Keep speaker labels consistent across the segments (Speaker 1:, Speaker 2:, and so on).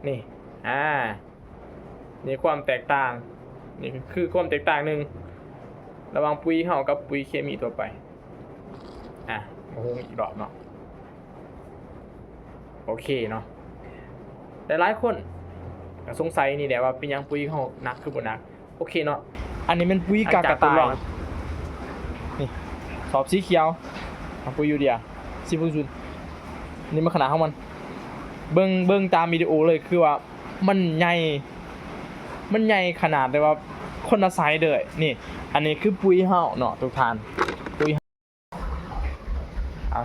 Speaker 1: นี่นี่ความแตกต่างนี่คือความแตกต่างหนึ่งระหว่างปุ๋ยเฮากับปุ๋ยเคมีทั่วไปมาหุงอีกรอบเนาะโอเคเนาะแต่หลายคนก็สงสัยนี่แหละว่าเป็นยังปุ๋ยเฮาหนักคือบ่หนักโอเคเนาะอันนี้เป็นปุ๋ยกากระต่ายนี่สอบสีเขียวปุ๋ยยูเรีย10%นี่มันขนาดของมันเบิ่งตามวิดีโอเลยคือว่ามันใหญ่ขนาดเลยว่าคนละไซส์เลยนี่อันนี้คือปุ๋ยเฮาเนาะทุกท่านปุ๋ย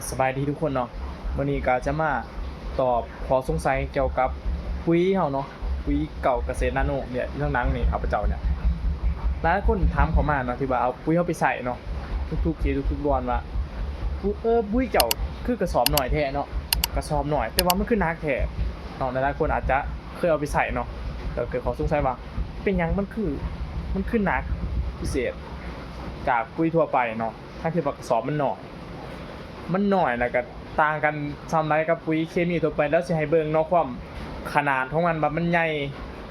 Speaker 1: สบายดีทุกคนเนาะวันนี้ก็จะมาตอบข้อสงสัยเกี่ยวกับปุ๋ยเฮาเนาะปุ๋ยเก่าเกษตรนาโนเนี่ยเรื่องนั้นนี่เอาไปเจ้าเนี่ยหลายคนถามเข้ามาเนาะที่ว่าเอาปุ๋ยเฮาไปใส่เนาะทุกๆทีทุกๆวันว่าปุ๋ยเก่าคือกระสอบหน่อยแท้เนาะกระสอบหน่อยแต่ว่ามันคือนักแท้เนาะหลายคนอาจจะเคยเอาไปใส่เนาะแต่เกิดข้อสงสัยว่าเป็นยังมันคือนักพิเศษจากปุ๋ยทั่วไปเนาะทั้งที่ว่ากระสอบมันหน่อยแล้วก็ต่างกันทำไรกับปุ๋ยเคมีทั่วไปแล้วสิให้เบิ่งเนาะความขนาดของมันแบบมันใหญ่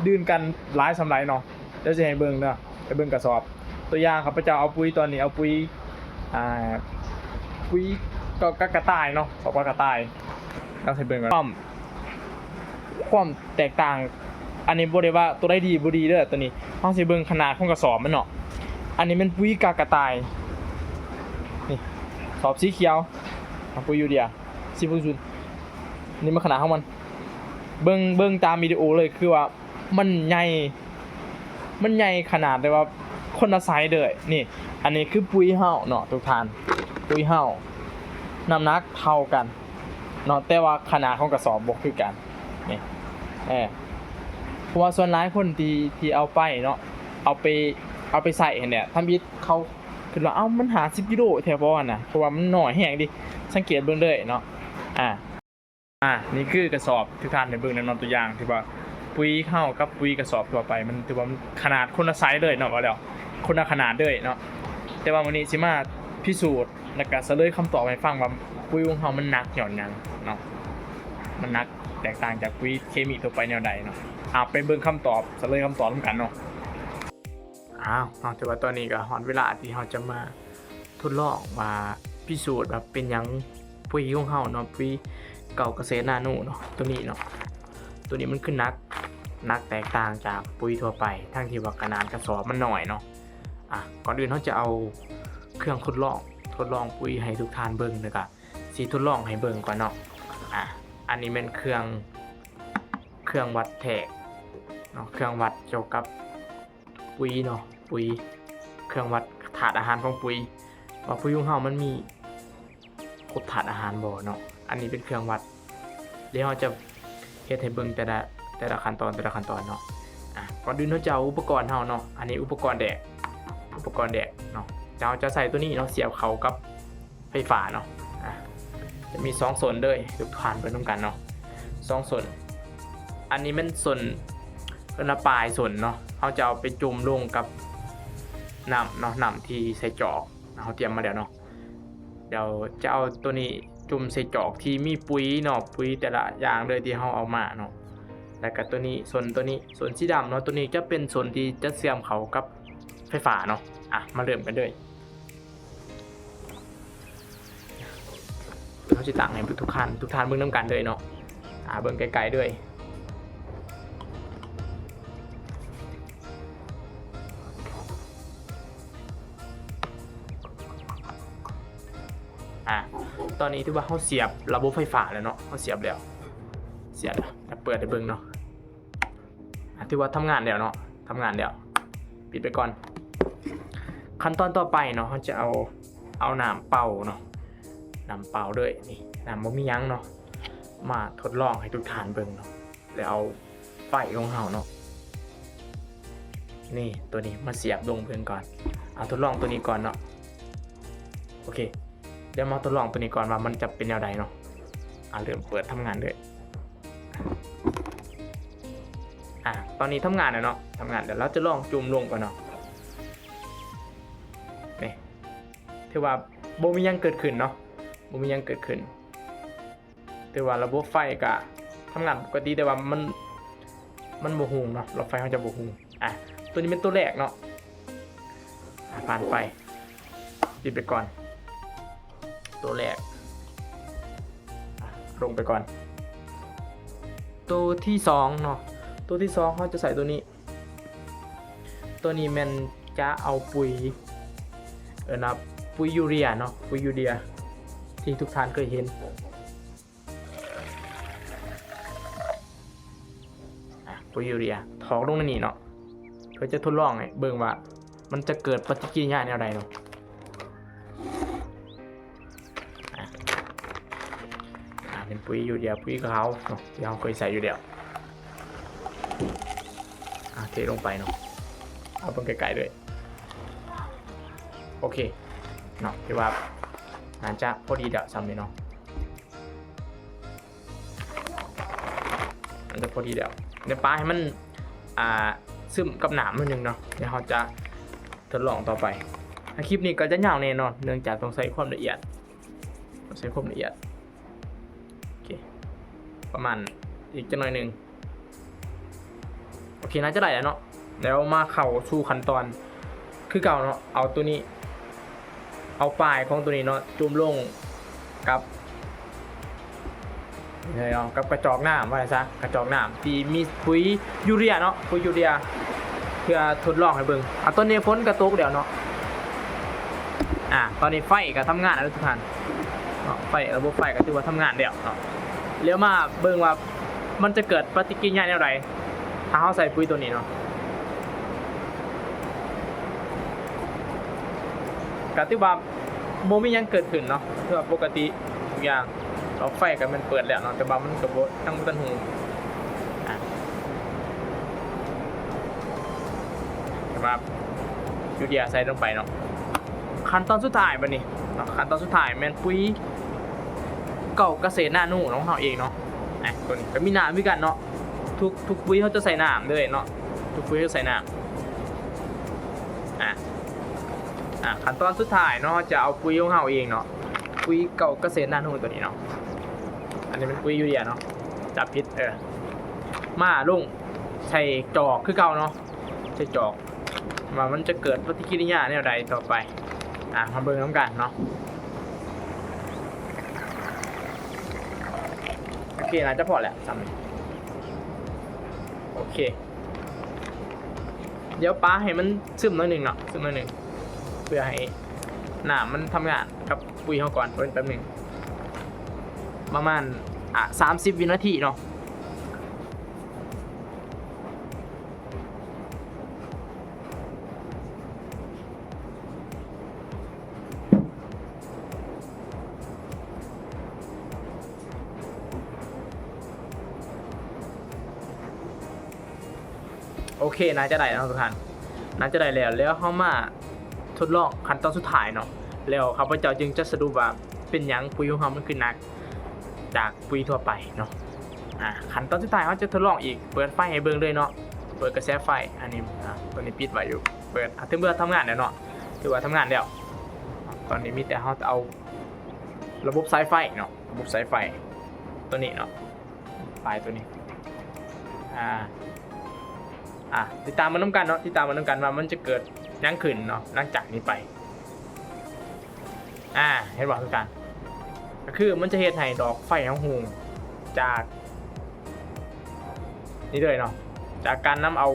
Speaker 1: ดื่นกันหลายสำไรเนาะแล้วสิให้เบิ่งเนาะไปเบิ่งกระสอบตัวอย่างครับพระเจ้าเอาปุ๋ยตอนนี้เอาปุ๋ยก็กระต่ายเนาะสอบว่ากระต่ายเราใส่เบิ่งกันความแตกต่างอันนี้บ่ได้ว่าตัวใดดีบ่ดีเด้อตัวนี้เฮาสิเบิ่งขนาดของกระสอบมันเนาะอันนี้เป็นปุ๋ยกากระต่ายนี่สอบสีเขียวปุ๋ยยูเรีย10%นี่มันขนาดของมันเบิ่งตามวิดีโอเลยคือว่ามันใหญ่ขนาดเลยว่าคนละไซส์เลยนี่อันนี้คือปุ๋ยเฮาเนาะทุกท่านปุ๋ยเฮาน้ำหนักเท่ากันเนาะแต่ว่าขนาดของกระสอบบ่คือกันนี่เพราะว่าส่วนหลายคนที่เอาไปเนาะเอาไปใส่เนี่ยทำบิดเขาคือว่ามันหา10กิโลแถวบ่น่ะเพราะว่ามันน้อยแฮงดิสังเกตเบิ่งเลยเนาะนี่คือกระสอบทุกท่านได้เบิ่งในนำตัวอย่างที่ว่าปุ๋ยเฮากับปุ๋ยกระสอบทั่วไปมันถือว่าขนาดคนละไซส์เลยเนาะว่าแล้วคนละขนาดเลยเนาะแต่ว่าวันนี้สิมาพิสูจน์แล้วก็เฉลยคำตอบให้ฟังว่าปุ๋ยของเฮามันหนักหย่อนหยังเนาะมันหนักแตกต่างจากปุ๋ยเคมีทั่วไปแนวใดเนาะไปเบิ่งคำตอบเฉลยคำตอบร่วมกันเนาะแต่ว่าตอนนี้ก็ฮอดเวลาที่เฮาจะมาทดลองมาพิสูจน์แบบเป็นหยังปุ๋ยของเฮาเนาะปุ๋ยเก่าเกษตรนาโนเนาะตัวนี้เนาะตัวนี้มันคือนักแตกต่างจากปุ๋ยทั่วไปทั้งที่ว่าขนาดกระสอบมันน้อยเนาะก่อนอื่นเราจะเอาเครื่องทดลองปุ๋ยให้ทุกท่านเบิ่งเลยก็สิทดลองให้เบิ่งก่อนเนาะอันนี้เป็นเครื่องวัดแทกเนาะเครื่องวัดเกี่ยวกับปุ๋ยเนาะปุ๋ยเครื่องวัดถาดอาหารของปุ๋ยว่าปุ๋ยของเฮามันมีครบถาดอาหารบ่เนาะอันนี้เป็นเครื่องวัดเดี๋ยวเราจะเฮ็ดให้เบิ่งแต่ละขั้นตอนเนาะก่อนอื่นเราจะเอาอุปกรณ์เฮาเนาะอันนี้อุปกรณ์แดกเนาะเราจะใส่ตัวนี้เนาะเสียบเข้ากับไฟฟ้าเนาะจะมี2ส่วนเลยทุกท่านเบิ่งนำกันเนาะ2ส่วนอันนี้มันส่วนปลายส่วนเนาะเราจะเอาไปจุ่มลงกับน้ำเนาะน้ำที่ใส่จอกเราเตรียมมาแล้วเนาะเดี๋ยวจะเอาตัวนี้จุ่มใส่จอกที่มีปุ๋ยเนาะปุ๋ยแต่ละอย่างเลยที่เราเอามาเนาะแล้วก็ตัวนี้ส่วนสีดำเนาะตัวนี้จะเป็นส่วนที่จะเชื่อมเข้ากับไฟฟ้าเนาะมาเริ่มกันเลยเราจะตั้งให้ทุกท่านเบิ่งนำกันเลยเนาะเบิ่งไกลๆด้วยตอนนี้ที่ว่าเขาเสียบระบบไฟฟ้าแล้วเนาะเขาเสียบแล้วเปิดให้เบิ่งเนาะที่ว่าทำงานแล้วเนาะปิดไปก่อนขั้นตอนต่อไปเนาะเขาจะเอาน้ำเปล่าเนาะน้ำเปล่าด้วยนี่น้ำบ่มียั้งเนาะมาทดลองให้ทุกท่านเบิ่งเนาะแล้วเอาไฟของเขาเนาะนี่ตัวนี้มาเสียบลงเพิ่งก่อนทดลองตัวนี้ก่อนเนาะโอเคเดี๋ยวมาทดลองตัวนี้ก่อนว่ามันจะเป็นแนวใดเนาะเริ่มเปิดทำงานด้วยตอนนี้ทำงานแล้วเนาะเดี๋ยวเราจะลองจุ่มลงก่อนเนาะนี่ถือว่าบ่มีหยังเกิดขึ้นเนาะถือว่าระบบไฟก็ ทำงานปกติแต่ว่ามันบ่หุงเนาะหลอดไฟเขาจะบ่หุงตัวนี้เป็นตัวแรกเนาะผ่านไปปิดไปก่อนตัวแรกลงไปก่อนตัวที่สองเนาะตัวที่สองเขาจะใส่ตัวนี้มันจะเอาปุ๋ยนะปุ๋ยยูเรียเนาะปุ๋ยยูเรียที่ทุกท่านเคยเห็นปุ๋ยยูเรียถอกลงในนี่เนาะเพื่อจะทดลองไงเบิ่งว่ามันจะเกิดปฏิกิริยาแนวใดเนาะเป็นปุ๋ยยูเรียปุ๋ยขาวเนาะที่เราเคยใส่อยู่เดียวเทลงไปเนาะเอาเป็นไกลๆด้วยโอเคเนาะที่ว่าน่าจะพอดีเดี๋ยวซ้ำเลยเนาะมันจะพอดีเดี๋ยวในปลาให้มันซึมกับหนามนิดนึงเนาะเดี๋ยวเราจะทดลองต่อไปคลิปนี้ก็จะยาวแน่นอนเนื่องจากต้องใช้ความละเอียดโอเคประมาณอีกจะหน่อยหนึ่งโอเคน่าจะได้แล้วเนาะแล้วมาเข้าสู่ขั้นตอนคือเก่าเนาะเอาตัวนี้เอาปลายของตัวนี้เนาะจุ่มลงกับกับกระจอกน้ำว่าซะกระจอกน้ำที่มีปุ๋ยยูเรียเนาะปุ๋ยยูเรียเพื่อทดลองให้เบิ่งตอนนี้ฝนกระตกเดี๋ยวเนาะตอนนี้ไฟก็ทำงานแล้วทุกท่านไฟระบบไฟก็ถือว่าทำงานเดี๋ยวเนาะเลี้ยวมาเบิ่งว่ามันจะเกิดปฏิกิริยาอย่างไรถ้าเราใส่ปุ๋ยตัวนี้เนาะก็ถือว่าโมมียังเกิดขึ้นเนาะเพื่อปกติทุกอย่างเราไฟกันมันเปิดแล้วเนาะแต่ว่ามันกระโดดทั้งต้นหูครับยูเรียใส่ลงไปเนาะขั้นตอนสุดท้ายบัดนี้เนาะขั้นตอนสุดท้ายแม่นปุ๋ยเก่าเกษตรนาโนของเราเองเนาะตัวนี้ก็มีน้ำด้วยกันเนาะทุกปุ๋ยเขาจะใส่น้ำด้วยเนาะทุกปุ๋ยเขาใส่น้ำขั้นตอนสุดท้ายเนาะจะเอาปุ๋ยของเราเองเนาะปุ๋ยเก่าเกษตรนาโนตัวนี้เนาะอันนี้เป็นปุ๋ยยูเรียเนาะจับพิษมาลงใส่จอกคือเก่าเนาะใส่จอกมามันจะเกิดปฏิกิริยาแนวใดต่อไปมาเบิ่งน้ำกันเนาะโอเคน่าจะพอแหละซ้ำโอเคเดี๋ยวป้าให้มันซึมหน่อยหนึ่งเนาะซึมหน่อยหนึ่งเพื่อให้หนามมันทำงานกับปุ๋ยเขาก่อนแป๊บหนึ่งประมาณ30 วินาทีเนาะโอเคน่าจะได้แล้วทุกท่านน่าจะได้แล้วเข้ามาทดลองขั้นตอนสุดท้ายเนาะแล้วข้าพเจ้าจึงจะสรุปว่าเป็นยังปุ๋ยของเขามันคือนักจากปุ๋ยทั่วไปเนาะขั้นตอนสุดท้ายเขาจะทดลองอีกเปิดไฟให้เบิ่งเลยเนาะเปิดกระแสไฟอันนี้ตัวนี้ปิดไว้อยู่เปิดถึงเมื่อทำงานแล้วเนาะถือว่าทำงานแล้วตอนนี้มีแต่เขาจะเอาระบบสายไฟเนาะระบบสายไฟตัวนี้เนาะปลายตัวนี้ติดตามมันน้ำกันเนาะติดตามมันน้ำกันว่ามันจะเกิดยังขึ้นเนาะหลังจากนี้ไปเห็นบอกทุกท่านก็คือมันจะเฮ็ดให้ดอกไฟของหูจากนี่เลยเนาะจากการนำเอา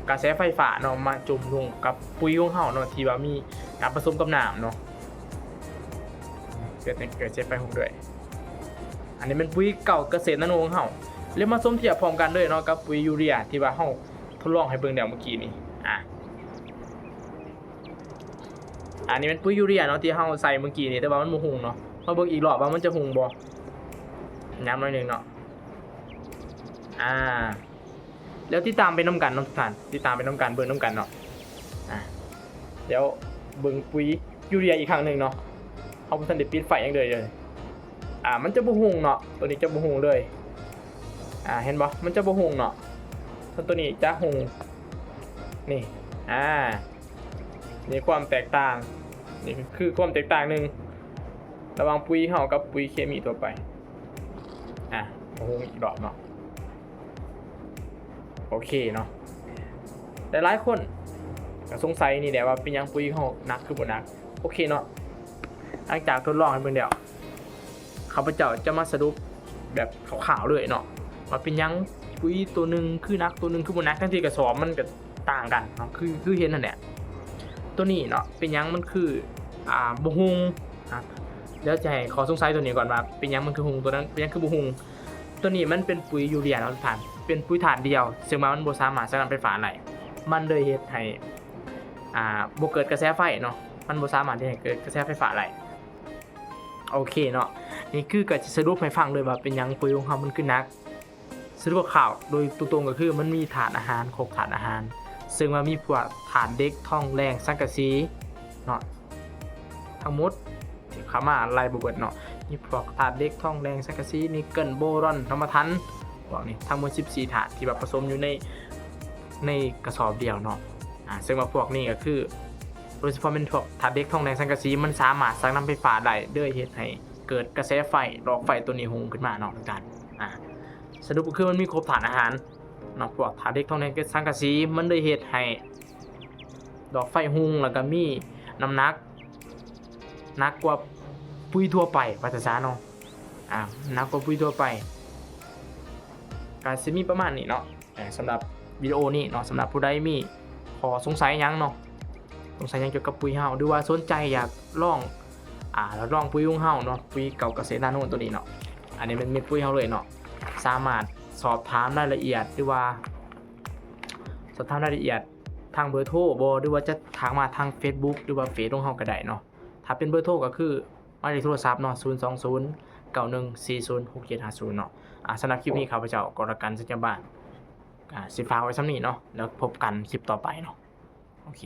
Speaker 1: กระแสไฟฟ้าเนาะมาจุ่มลงกับปุ๋ยของเฮาเนาะที่ว่ามีการผสมกับน้ำเนาะเกิดกระแสไฟหงด้วยอันนี้เป็นปุ๋ยเก่าเกษตรนาโนของเฮาเรียกมาสมเทียบพร้อมกันเลยเนาะกับปุ๋ยยูเรียที่ว่าเฮาทดลองให้เบิ่งเดี๋ยวเมื่อกี้นี้อันนี้เป็นปุ๋ยยูเรียเนาะที่เฮาใส่เมื่อกี้นี้แต่ว่ามันบ่หุงเนาะมาเบิ่งอีกรอบว่ามันจะหุงบ่ย้ำหน่อยนึงเนาะแล้วติดตามไปน้ำกันเนาะทุกท่านติดตามไปน้ำกันเบิ่งน้ำกันเนาะเดี๋ยวเบิ่งปุ๋ยยูเรียอีกครั้งหนึ่งเนาะเฮาบ่ทันได้ปิดไฟอย่างเดียวเลยมันจะบ่หุงเนาะตัวนี้จะบ่หุงเลยเห็นบ่มันจะบ่หุงเนาะตัวนี้จะหุงนี่นี่ความแตกต่างนี่คือความแตกต่างหนึ่งระหว่างปุ๋ยเฮากับปุ๋ยเคมีทั่วไป โอ้โหอีกรอบเนาะโอเคเนาะแต่หลายคนก็สงสัยนี่แหละว่าเป็นยังปุ๋ยเขาหนักคือบ่หนักโอเคเนาะหลังจากทดลองให้เบิ่งแล้วข้าพเจ้าจะมาสรุปแบบขาวๆเลยเนาะว่าเป็นยังปุ๋ยตัวหนึ่งคือหนักตัวหนึ่งคือบ่หนักทั้งที่กระสอบมันก็ต่างกันเนาะคือเห็นนั่นแหละตัวนี้เนาะเป็นยังมันคือบ่ฮุงเดี๋ยวจะให้ขอสงสัยตัวนี้ก่อนว่าเป็นยังมันคือฮุงตัวนั้นเป็นยังคือบ่ฮุงตัวนี้มันเป็นปุ๋ยยูเรียเนาะทุกท่านเป็นปุ๋ยถ่านเดียวซึ่งมันบ่สามารถใช้น้ำไฟฟ้าได้มันเลยเฮ็ดให้บ่เกิดกระแสไฟเนาะมันบ่สามารถที่ให้เกิดกระแสไฟฟ้าได้โอเคเนาะนี่คือก็จะสรุปให้ฟังเลยว่าเป็นยังปุ๋ยของเฮามันคือหนักสรุปข่าวโดยตรงๆก็คือมันมีถาดอาหารครบถาดอาหารซึ่งมันมีพวกถาดเด็กท่องแรงสังกะสีเนาะทั้งหมดที่เข้ามาไล่บ่เบิดเนาะมีพวกถาดเด็กท่องแรงสังกะสีนิกเกิลโบรอนธรรมทันพวกนี้ทั้งหมด14ถาดที่แบบผสมอยู่ในกระสอบเดียวเนาะซึ่งว่าพวกนี้ก็คือโดยเฉพาะเป็นพวกถาดเด็กท่องแรงสังกะสีมันสามารถสร้างน้ำไฟฟ้าได้ด้วยเฮ็ดให้เกิดกระแสไฟหลอกไฟตัวนี้หุงขึ้นมาเนาะทุกท่านสรุปก็คือมันมีครบถาดอาหารเนาะพวกถาดเด็กท่องแรงสังกะสีมันได้เฮ็ดให้ดอกไฟหุงแล้วก็มีน้ำหนักกว่าปุ๋ยทั่วไปว่าจะซะเนาะหนักกว่าปุ๋ยทั่วไปก็สิมีประมาณนี้เนาะสำหรับวิดีโอนี้เนาะสำหรับผู้ใดมีขอสงสัยยังเนาะสงสัยยังเกี่ยวกับปุ๋ยเฮาหรือว่าสนใจอยากลองแล้วลองปุ๋ยของเฮาเนาะปุ๋ยเก่าเกษตรนาโนตัวนี้เนาะอันนี้เป็นเม็ดปุ๋ยเฮาเลยเนาะสามารถสอบถามรายละเอียดหรือว่าสอบถามรายละเอียดทางเบอร์โทรบ่หรือว่าจะทางมาทาง Facebook หรือว่าเฟซของเฮาก็ได้เนาะถ้าเป็นเบอร์โทรก็คือหมายเลขโทรศัพท์เนาะ02091406750เนาะสำหรับคลิปนี้ข้าพเจ้ากรกันสัญญาบ้านสิฝากไว้ซ้ำนี้เนาะแล้วพบกันคลิปต่อไปเนาะโอเค